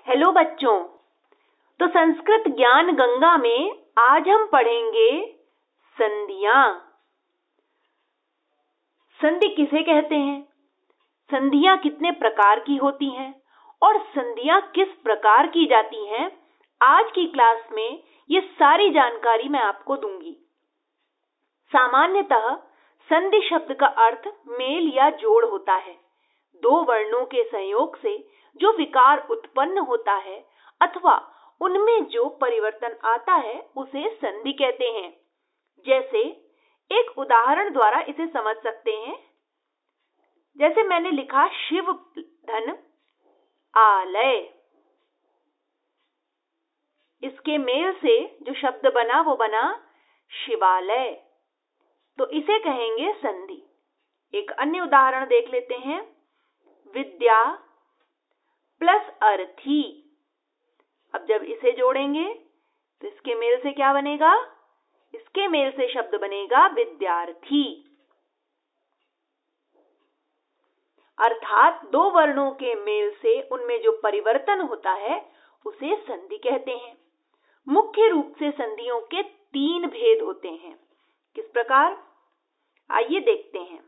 Hello बच्चों। तो संस्कृत ज्ञान गंगा में आज हम पढ़ेंगे संधियां। संधि किसे कहते हैं, संधियां कितने प्रकार की होती हैं और संधियां किस प्रकार की जाती हैं, आज की क्लास में ये सारी जानकारी मैं आपको दूंगी। सामान्यतः संधि शब्द का अर्थ मेल या जोड़ होता है। दो वर्णों के संयोग से जो विकार उत्पन्न होता है अथवा उनमें जो परिवर्तन आता है उसे संधि कहते हैं। जैसे एक उदाहरण द्वारा इसे समझ सकते हैं। जैसे मैंने लिखा शिव धन आलय, इसके मेल से जो शब्द बना वो बना शिवालय, तो इसे कहेंगे संधि। एक अन्य उदाहरण देख लेते हैं, विद्या प्लस अर्थी। अब जब इसे जोड़ेंगे तो इसके मेल से क्या बनेगा, इसके मेल से शब्द बनेगा विद्यार्थी। अर्थात दो वर्णों के मेल से उनमें जो परिवर्तन होता है उसे संधि कहते हैं। मुख्य रूप से संधियों के तीन भेद होते हैं। किस प्रकार, आइए देखते हैं।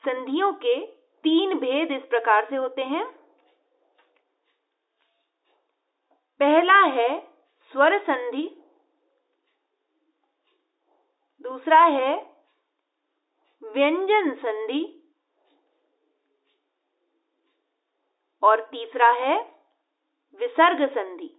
संधियों के तीन भेद इस प्रकार से होते हैं। पहला है स्वर संधि, दूसरा है व्यंजन संधि और तीसरा है विसर्ग संधि।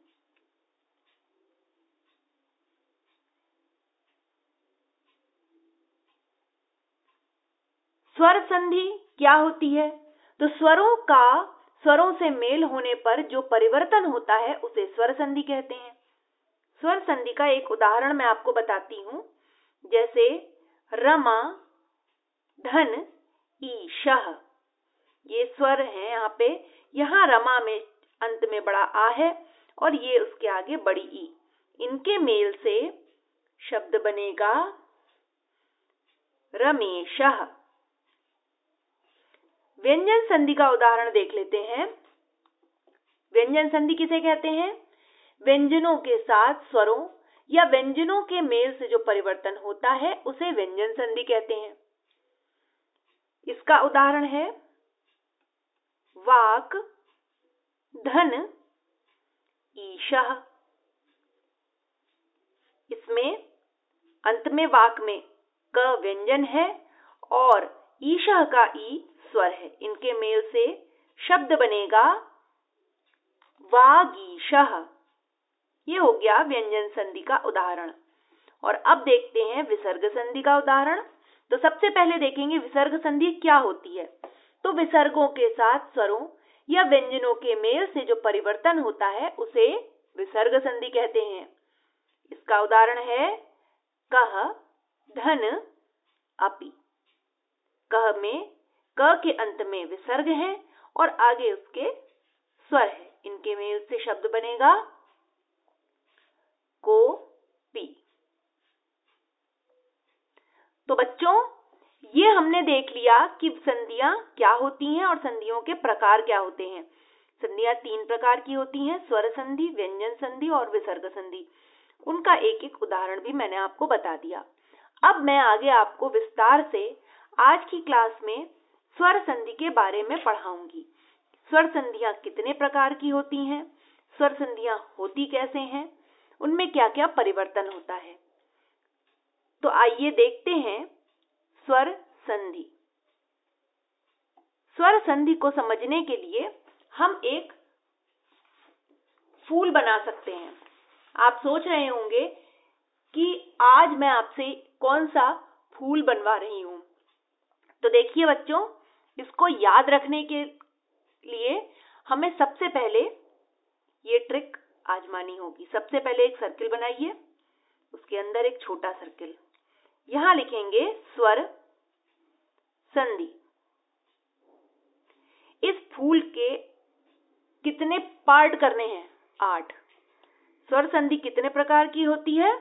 स्वर संधि क्या होती है, तो स्वरों से मेल होने पर जो परिवर्तन होता है उसे स्वर संधि कहते हैं। स्वर संधि का एक उदाहरण मैं आपको बताती हूं। जैसे रमा धन ईशः, ये स्वर है यहाँ रमा में अंत में बड़ा आ है और ये उसके आगे बड़ी ई, इनके मेल से शब्द बनेगा रमेशः। व्यंजन संधि का उदाहरण देख लेते हैं। व्यंजन संधि किसे कहते हैं, व्यंजनों के साथ स्वरों या व्यंजनों के मेल से जो परिवर्तन होता है उसे व्यंजन संधि कहते हैं। इसका उदाहरण है वाक धन ईशः। इसमें अंत में वाक में क व्यंजन है और ईशः का ई स्वर है, इनके मेल से शब्द बनेगा वागीशः। ये हो गया व्यंजन संधि का उदाहरण। और अब देखते हैं विसर्ग संधि का उदाहरण। तो सबसे पहले देखेंगे विसर्ग संधि क्या होती है। तो विसर्गों के साथ स्वरों या व्यंजनों के मेल से जो परिवर्तन होता है उसे विसर्ग संधि कहते हैं। इसका उदाहरण है कह धन अपि। कह में क के अंत में विसर्ग है और आगे उसके स्वर है, इनके मेल से शब्द बनेगा को पी। तो बच्चों, ये हमने देख लिया कि संधियां क्या होती हैं और संधियों के प्रकार क्या होते हैं। संधियां तीन प्रकार की होती हैं, स्वर संधि, व्यंजन संधि और विसर्ग संधि। उनका एक एक उदाहरण भी मैंने आपको बता दिया। अब मैं आगे आपको विस्तार से आज की क्लास में स्वर संधि के बारे में पढ़ाऊंगी। स्वर संधियां कितने प्रकार की होती हैं, स्वर संधियां होती कैसे हैं, उनमें क्या क्या परिवर्तन होता है। तो आइए देखते हैं स्वर संधि। स्वर संधि को समझने के लिए हम एक फूल बना सकते हैं। आप सोच रहे होंगे कि आज मैं आपसे कौन सा फूल बनवा रही हूं। तो देखिए बच्चों, इसको याद रखने के लिए हमें सबसे पहले ये ट्रिक आजमानी होगी। सबसे पहले एक सर्किल बनाइए, उसके अंदर एक छोटा सर्किल, यहां लिखेंगे स्वर संधि। इस फूल के कितने पार्ट करने हैं, 8। स्वर संधि कितने प्रकार की होती है,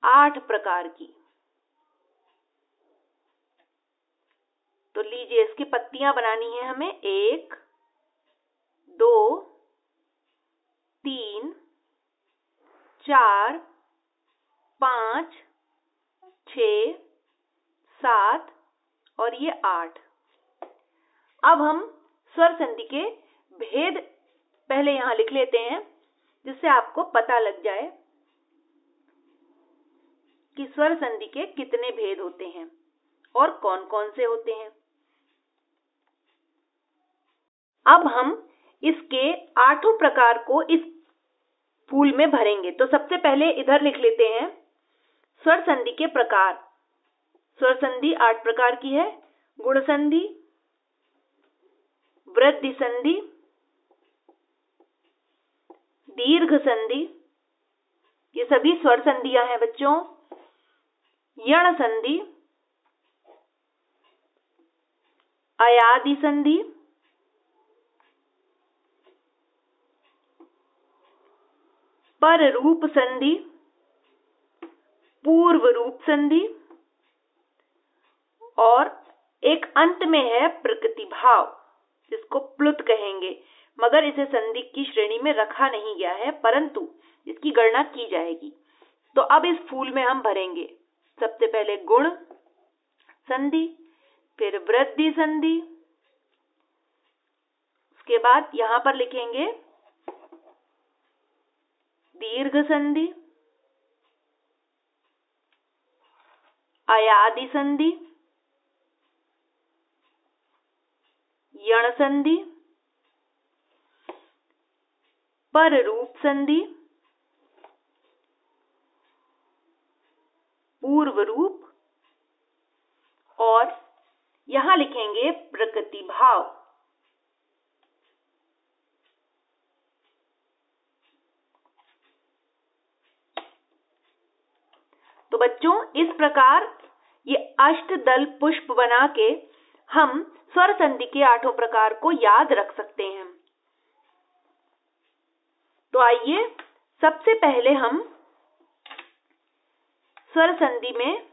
8 प्रकार की। तो लीजिए, इसकी पत्तियां बनानी है हमें 1 2 3 4 5 6 7 और ये 8। अब हम स्वर संधि के भेद पहले यहाँ लिख लेते हैं, जिससे आपको पता लग जाए कि स्वर संधि के कितने भेद होते हैं और कौन कौन से होते हैं। अब हम इसके 8 प्रकार को इस फूल में भरेंगे। तो सबसे पहले इधर लिख लेते हैं स्वर संधि के प्रकार। स्वर संधि 8 प्रकार की है। गुण संधि, वृद्धि संधि, दीर्घ संधि, ये सभी स्वर संधियां हैं बच्चों। यण संधि, अयादि संधि, पर रूप संधि, पूर्व रूप संधि और एक अंत में है प्रकृति भाव, जिसको प्लुत कहेंगे, मगर इसे संधि की श्रेणी में रखा नहीं गया है, परंतु इसकी गणना की जाएगी। तो अब इस फूल में हम भरेंगे सबसे पहले गुण संधि, फिर वृद्धि संधि, उसके बाद यहां पर लिखेंगे दीर्घ संधि, अयादि संधि, यण संधि, पर रूप संधि, पूर्व रूप और यहां लिखेंगे प्रकृति भाव। तो बच्चों, इस प्रकार ये अष्टदल पुष्प बना के हम स्वर संधि के 8 प्रकार को याद रख सकते हैं। तो आइए सबसे पहले हम स्वर संधि में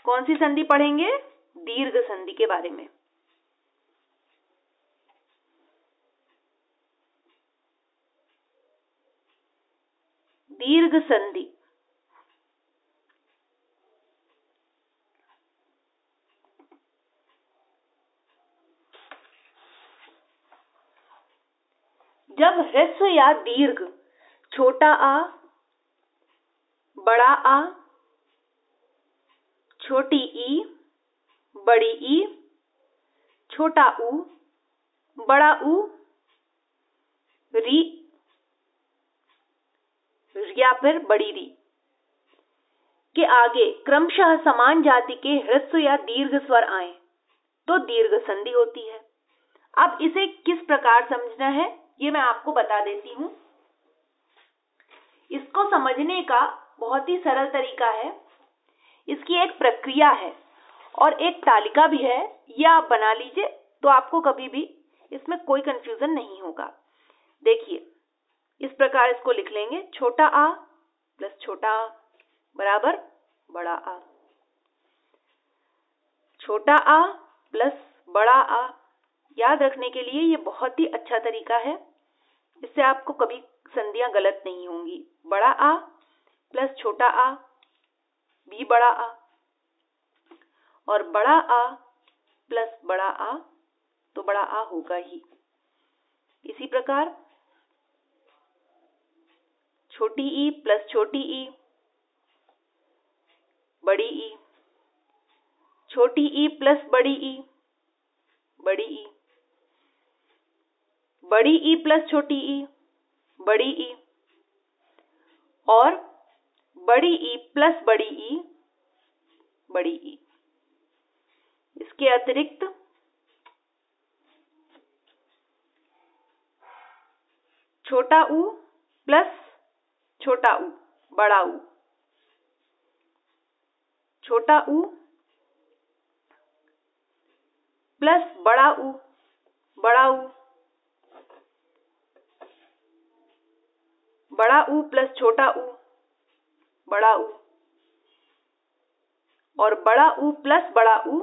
कौन सी संधि पढ़ेंगे? दीर्घ संधि के बारे में। दीर्घ संधि जब ह्रस्व या दीर्घ छोटा आ, बड़ा आ, छोटी ई, बड़ी ई, छोटा ऊ, बड़ा ऊ, री या फिर बड़ी री के आगे क्रमशः समान जाति के ह्रस्व या दीर्घ स्वर आए तो दीर्घ संधि होती है। अब इसे किस प्रकार समझना है, ये मैं आपको बता देती हूं। इसको समझने का बहुत ही सरल तरीका है। इसकी एक प्रक्रिया है और एक तालिका भी है, ये आप बना लीजिए तो आपको कभी भी इसमें कोई कंफ्यूजन नहीं होगा। देखिए, इस प्रकार इसको लिख लेंगे, छोटा आ प्लस छोटा आ बराबर बड़ा आ, छोटा आ प्लस बड़ा आ। याद रखने के लिए ये बहुत ही अच्छा तरीका है, इससे आपको कभी संधियां गलत नहीं होंगी। बड़ा आ प्लस छोटा आ भी बड़ा आ, और बड़ा आ प्लस बड़ा आ तो बड़ा आ होगा ही। इसी प्रकार छोटी ई प्लस छोटी ई बड़ी ई, छोटी ई प्लस बड़ी ई बड़ी ई, बड़ी ई प्लस छोटी ई बड़ी ई, और बड़ी ई प्लस बड़ी ई बड़ी ई। इसके अतिरिक्त छोटा ऊ प्लस छोटा ऊ बड़ा ऊ, छोटा ऊ प्लस बड़ा ऊ बड़ा ऊ, बड़ा ऊ प्लस छोटा ऊ बड़ा ऊ, और बड़ा ऊ प्लस बड़ा ऊ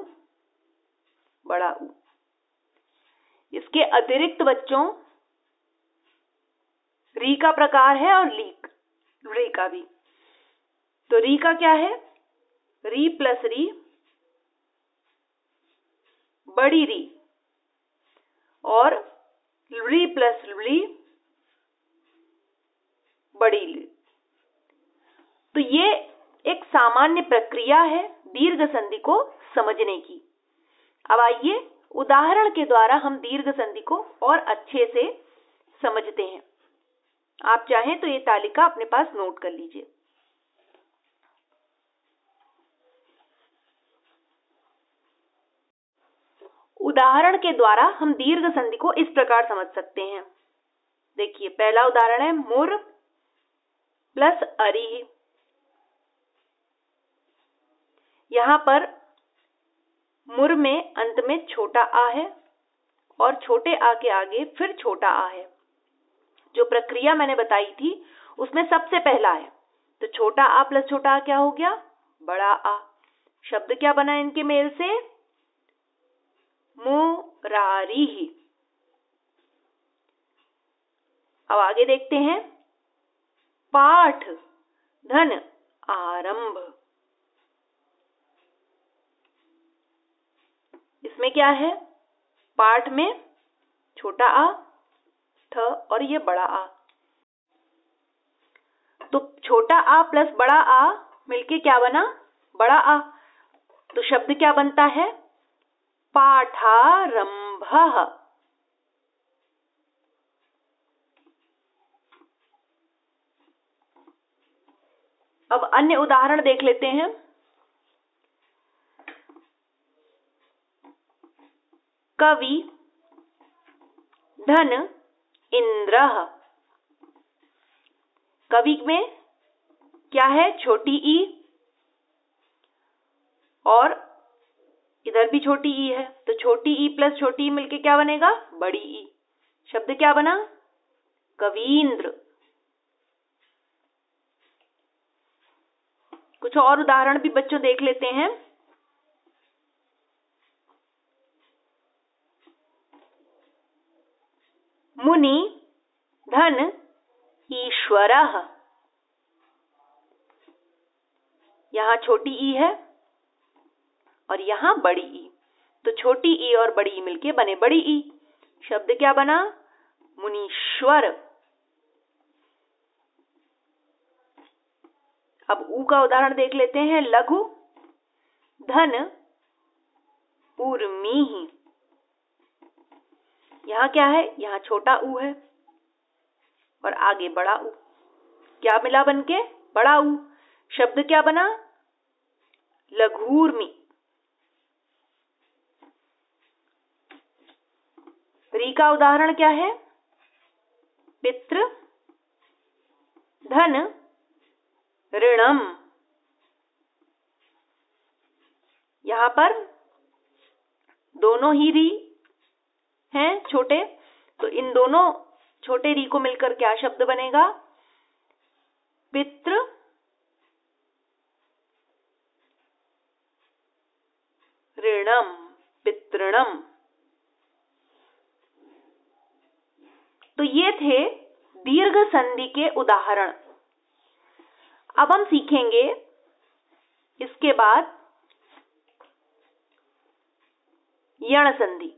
बड़ा ऊ। इसके अतिरिक्त बच्चों री का प्रकार है और री का भी। तो री का क्या है? री प्लस री, बड़ी री, और री प्लस री, बड़ी री। तो ये एक सामान्य प्रक्रिया है दीर्घ संधि को समझने की। अब आइए उदाहरण के द्वारा हम दीर्घ संधि को और अच्छे से समझते हैं। आप चाहें तो ये तालिका अपने पास नोट कर लीजिए। उदाहरण के द्वारा हम दीर्घ संधि को इस प्रकार समझ सकते हैं। देखिए, पहला उदाहरण है मुर प्लस अरी। यहां पर मुर में अंत में छोटा आ है और छोटे आ के आगे फिर छोटा आ है। जो प्रक्रिया मैंने बताई थी उसमें सबसे पहला है, तो छोटा आ प्लस छोटा आ क्या हो गया? बड़ा आ। शब्द क्या बना इनके मेल से? मुरारी। अब आगे देखते हैं। पाठ धन आरंभ। इसमें क्या है? पाठ में छोटा आ थ और ये बड़ा आ। तो छोटा आ प्लस बड़ा आ मिलके क्या बना? बड़ा आ। तो शब्द क्या बनता है? पाठारंभः। अब अन्य उदाहरण देख लेते हैं। कवि धन इंद्रः। कवि में क्या है? छोटी ई और इधर भी छोटी ई है, तो छोटी ई प्लस छोटी ई मिलके क्या बनेगा? बड़ी ई। शब्द क्या बना? कवींद्र। कुछ और उदाहरण भी बच्चों देख लेते हैं। मुनि धन ईश्वरः। यहां छोटी ई है और यहां बड़ी ई, तो छोटी ई और बड़ी ई मिलके बने बड़ी ई। शब्द क्या बना? मुनीश्वर। अब ऊ का उदाहरण देख लेते हैं। लघु धन उर्मी। यहां क्या है? यहां छोटा ऊ है और आगे बड़ा ऊ। क्या मिला बनके? बड़ा ऊ। शब्द क्या बना? लघूर्मी। री का उदाहरण क्या है? पितृ धन ऋणम। यहां पर दोनों ही री हैं छोटे, तो इन दोनों छोटे री को मिलकर क्या शब्द बनेगा? पितृ ऋणम, पितृणम। तो ये थे दीर्घ संधि के उदाहरण। अब हम सीखेंगे इसके बाद यण संधि।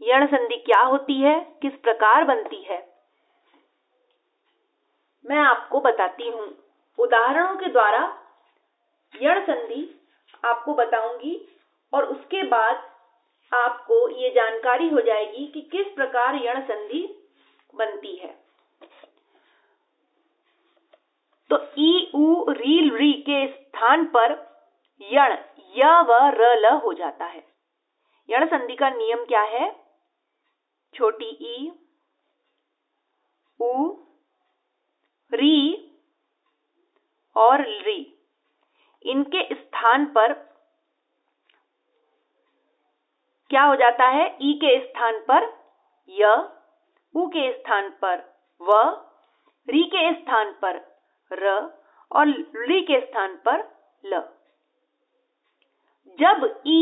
यण संधि क्या होती है, किस प्रकार बनती है, मैं आपको बताती हूं। उदाहरणों के द्वारा यण संधि आपको बताऊंगी और उसके बाद आपको ये जानकारी हो जाएगी कि किस प्रकार यण संधि बनती है। तो ई उ री री के स्थान पर यण य व र ल हो जाता है। यण संधि का नियम क्या है? छोटी ई, उ, री और री, इनके स्थान पर क्या हो जाता है? ई के स्थान पर य, उ के स्थान पर व, री के स्थान पर र और री के स्थान पर ल। जब ई,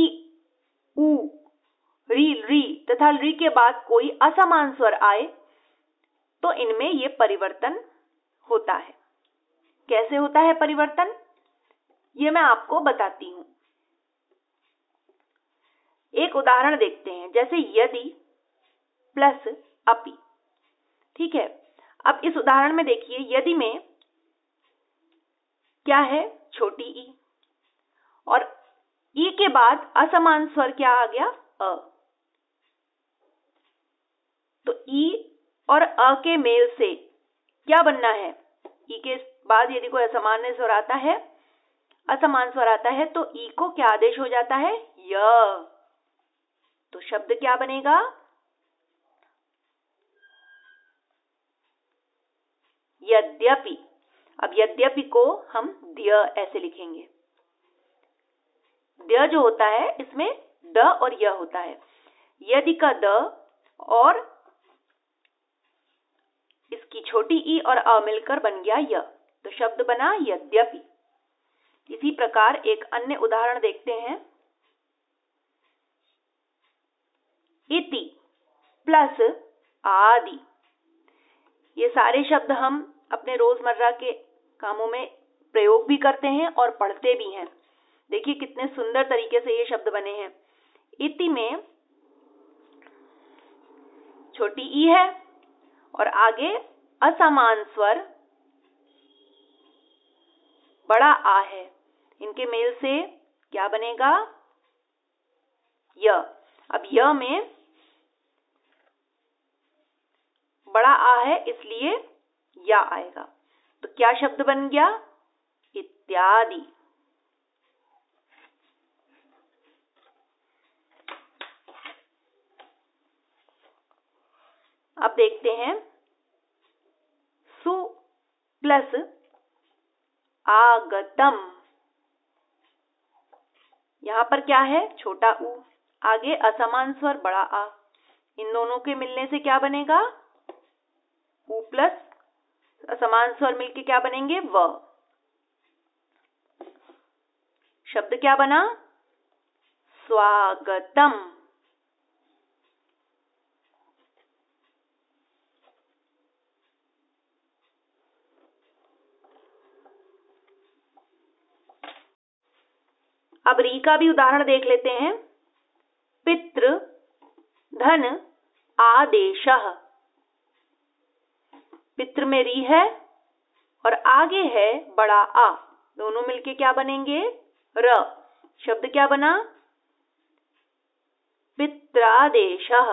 उ, री, री तथा री के बाद कोई असमान स्वर आए तो इनमें ये परिवर्तन होता है। कैसे होता है परिवर्तन, ये मैं आपको बताती हूं। एक उदाहरण देखते हैं, जैसे यदि प्लस अपि। ठीक है, अब इस उदाहरण में देखिए, यदि में क्या है, छोटी ई, और ई के बाद असमान स्वर क्या आ गया, अ। तो ई और अ के मेल से क्या बनना है, ई के बाद यदि कोई असमान स्वर आता है, असमान स्वर आता है, तो ई को क्या आदेश हो जाता है, य। तो शब्द क्या बनेगा, यद्यपि। अब यद्यपि को हम द्य ऐसे लिखेंगे। द्य जो होता है इसमें द और य होता है। यदि का द और इसकी छोटी ई और अ मिलकर बन गया य, तो शब्द बना यद्यपि। इसी प्रकार एक अन्य उदाहरण देखते हैं, इति प्लस आदि। ये सारे शब्द हम अपने रोजमर्रा के कामों में प्रयोग भी करते हैं और पढ़ते भी हैं। देखिए कितने सुंदर तरीके से ये शब्द बने हैं। इति में छोटी ई है और आगे असमान स्वर बड़ा आ है, इनके मेल से क्या बनेगा, य। अब य में बड़ा आ है इसलिए या आएगा, तो क्या शब्द बन गया, इत्यादि। अब देखते हैं, सु प्लस आगतम। यहां पर क्या है, छोटा उ, आगे असमान स्वर बड़ा आ, इन दोनों के मिलने से क्या बनेगा, उ प्लस असमान स्वर मिलके क्या बनेंगे, व। शब्द क्या बना, स्वागतम। अब री का भी उदाहरण देख लेते हैं, पितृ धन आदेशः। पितृ में री है और आगे है बड़ा आ, दोनों मिलके क्या बनेंगे, र। शब्द क्या बना, पित्रादेशः।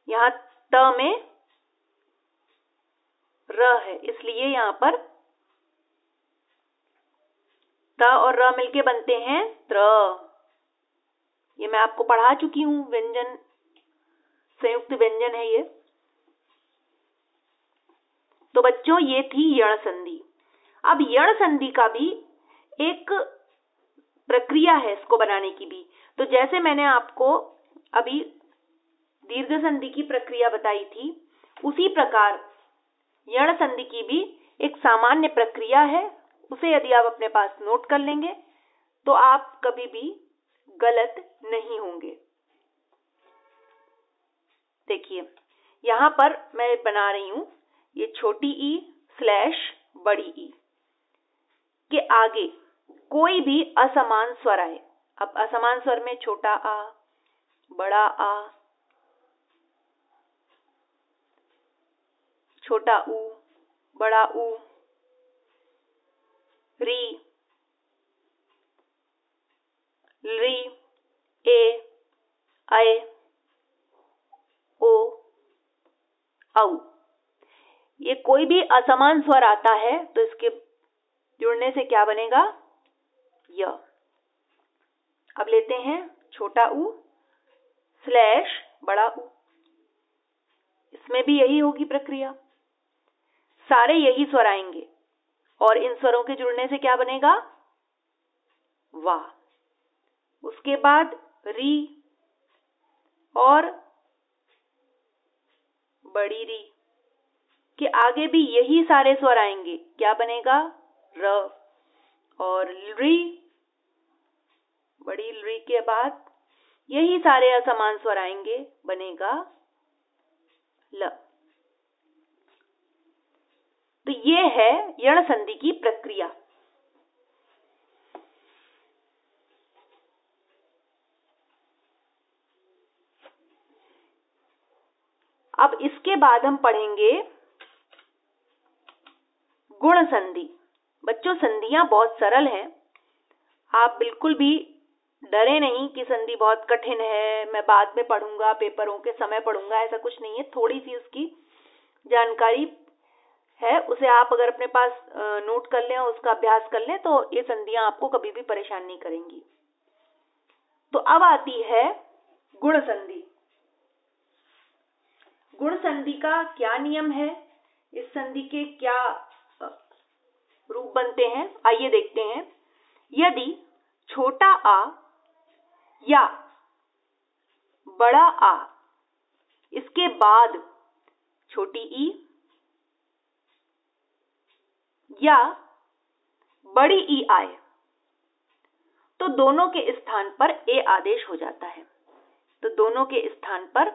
यहां त में र है इसलिए यहां पर त और र मिलके बनते हैं त्र। ये मैं आपको पढ़ा चुकी हूं, व्यंजन संयुक्त व्यंजन है ये। तो बच्चों ये थी यण संधि। अब यण संधि का भी एक प्रक्रिया है इसको बनाने की भी। तो जैसे मैंने आपको अभी दीर्घ संधि की प्रक्रिया बताई थी, उसी प्रकार यण संधि की भी एक सामान्य प्रक्रिया है। उसे यदि आप अपने पास नोट कर लेंगे तो आप कभी भी गलत नहीं होंगे। देखिए यहां पर मैं बना रही हूं, ये छोटी ई स्लैश बड़ी ई के आगे कोई भी असमान स्वर आए। अब असमान स्वर में छोटा आ, बड़ा आ, छोटा ऊ, बड़ा ऊ, री, री, ए, ऐ, ओ, औ। ये कोई भी असमान स्वर आता है तो इसके जुड़ने से क्या बनेगा, य। अब लेते हैं छोटा ऊ स्लैश बड़ा ऊ, इसमें भी यही होगी प्रक्रिया, सारे यही स्वर आएंगे और इन स्वरों के जुड़ने से क्या बनेगा, वा। उसके बाद री और बड़ी री, के आगे भी यही सारे स्वर आएंगे। क्या बनेगा? र। और री, बड़ी री के बाद यही सारे असमान स्वर आएंगे, बनेगा ल। तो ये है यण संधि की प्रक्रिया। अब इसके बाद हम पढ़ेंगे गुण संधि। बच्चों, संधियां बहुत सरल हैं, आप बिल्कुल भी डरे नहीं कि संधि बहुत कठिन है, मैं बाद में पढ़ूंगा, पेपरों के समय पढ़ूंगा, ऐसा कुछ नहीं है। थोड़ी सी उसकी जानकारी है, उसे आप अगर अपने पास नोट कर लें और उसका अभ्यास कर लें तो ये संधियां आपको कभी भी परेशान नहीं करेंगी। तो अब आती है गुण संधि। गुण संधि का क्या नियम है, इस संधि के क्या रूप बनते हैं, आइए देखते हैं। यदि छोटा आ या बड़ा आ, इसके बाद छोटी ई या बड़ी ई आए तो दोनों के स्थान पर ए आदेश हो जाता है। तो दोनों के स्थान पर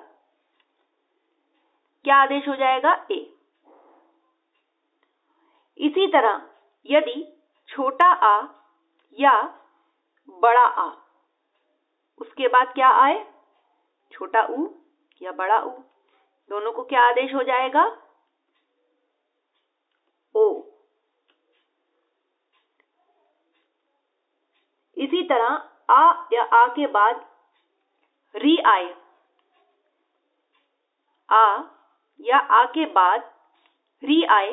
क्या आदेश हो जाएगा? ए। इसी तरह यदि छोटा आ या बड़ा आ, उसके बाद क्या आए? छोटा ऊ या बड़ा ऊ, दोनों को क्या आदेश हो जाएगा? ओ। इसी तरह आ या आ के बाद री आए, आ या आ के बाद री आए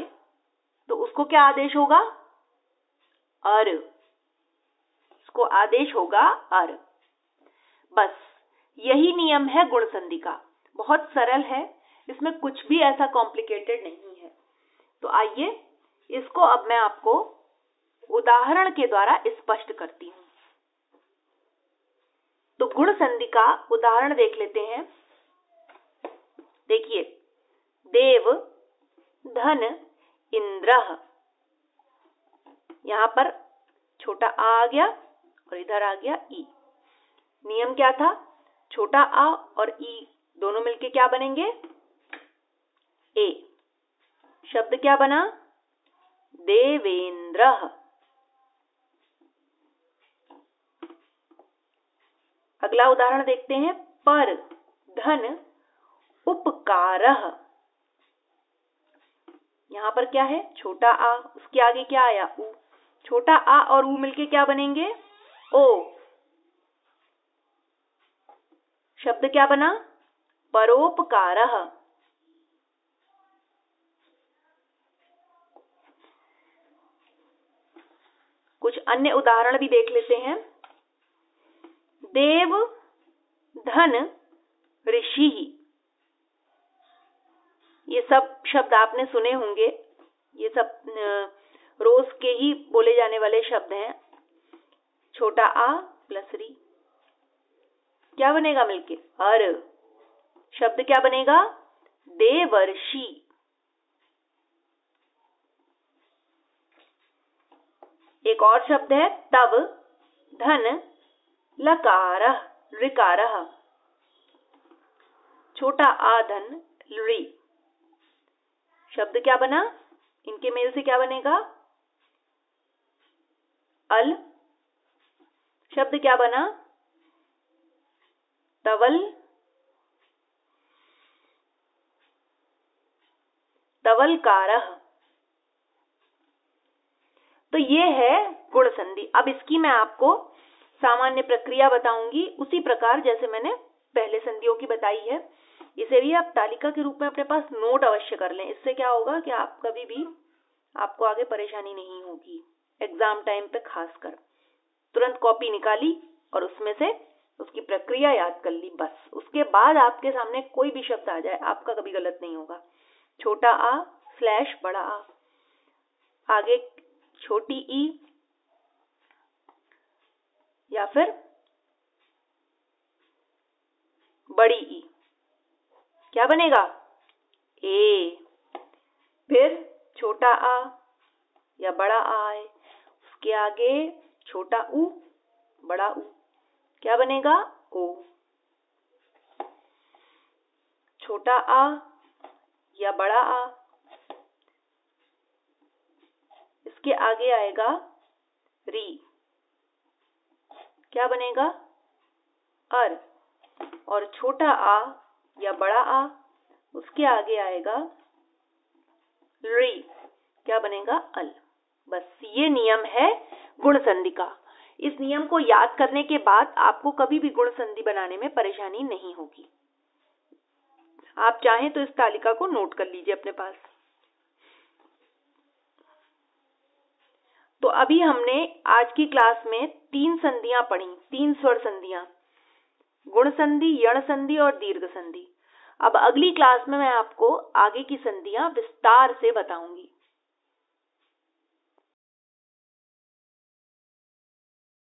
तो उसको क्या आदेश होगा? अर। इसको आदेश होगा अर। बस यही नियम है गुण संधि का, बहुत सरल है, इसमें कुछ भी ऐसा कॉम्प्लिकेटेड नहीं है। तो आइए इसको अब मैं आपको उदाहरण के द्वारा स्पष्ट करती हूं। तो गुण संधि का उदाहरण देख लेते हैं। देखिए, देव धन इंद्रः, यहां पर छोटा आ गया और इधर आ गया ई। नियम क्या था? छोटा आ और ई दोनों मिलके क्या बनेंगे? ए। शब्द क्या बना? देवेंद्रः। अगला उदाहरण देखते हैं। पर धन उपकारः, यहां पर क्या है? छोटा आ, उसके आगे क्या आया? ऊ। छोटा आ और ऊ मिलके क्या बनेंगे? ओ। शब्द क्या बना? परोपकारः। कुछ अन्य उदाहरण भी देख लेते हैं। देव धन ऋषि, ये सब शब्द आपने सुने होंगे, ये सब रोज के ही बोले जाने वाले शब्द हैं। छोटा आ प्लस री क्या बनेगा मिलके? अर। शब्द क्या बनेगा? देवर्षि। एक और शब्द है तव धन लकारः ऋकारः, छोटा आ धन री। शब्द क्या बना? इनके मेल से क्या बनेगा? अल। शब्द क्या बना? तवल तवलकारः। तो ये है गुण संधि। अब इसकी मैं आपको सामान्य प्रक्रिया बताऊंगी, उसी प्रकार जैसे मैंने पहले संधियों की बताई है। इसे भी आप तालिका के रूप में अपने पास नोट अवश्य कर लें। इससे क्या होगा कि आप कभी भी, आपको आगे परेशानी नहीं होगी, एग्जाम टाइम पे खासकर। तुरंत कॉपी निकाली और उसमें से उसकी प्रक्रिया याद कर ली, बस। उसके बाद आपके सामने कोई भी शब्द आ जाए, आपका कभी गलत नहीं होगा। छोटा आ स्लैश बड़ा आ, आगे छोटी ई या फिर बड़ी ई, क्या बनेगा? ए। फिर छोटा आ या बड़ा आ है, उसके आगे छोटा ऊ, बड़ा ऊ, क्या बनेगा? ओ। छोटा आ या बड़ा आ, इसके आगे आएगा री, क्या बनेगा? अर। और छोटा आ या बड़ा आ, उसके आगे आएगा री, क्या बनेगा? अल। बस ये नियम है गुण संधि का। इस नियम को याद करने के बाद आपको कभी भी गुण संधि बनाने में परेशानी नहीं होगी। आप चाहें तो इस तालिका को नोट कर लीजिए अपने पास। तो अभी हमने आज की क्लास में 3 संधियां पढ़ी, 3 स्वर संधियां, गुण संधि, यण संधि और दीर्घ संधि। अब अगली क्लास में मैं आपको आगे की संधियां विस्तार से बताऊंगी।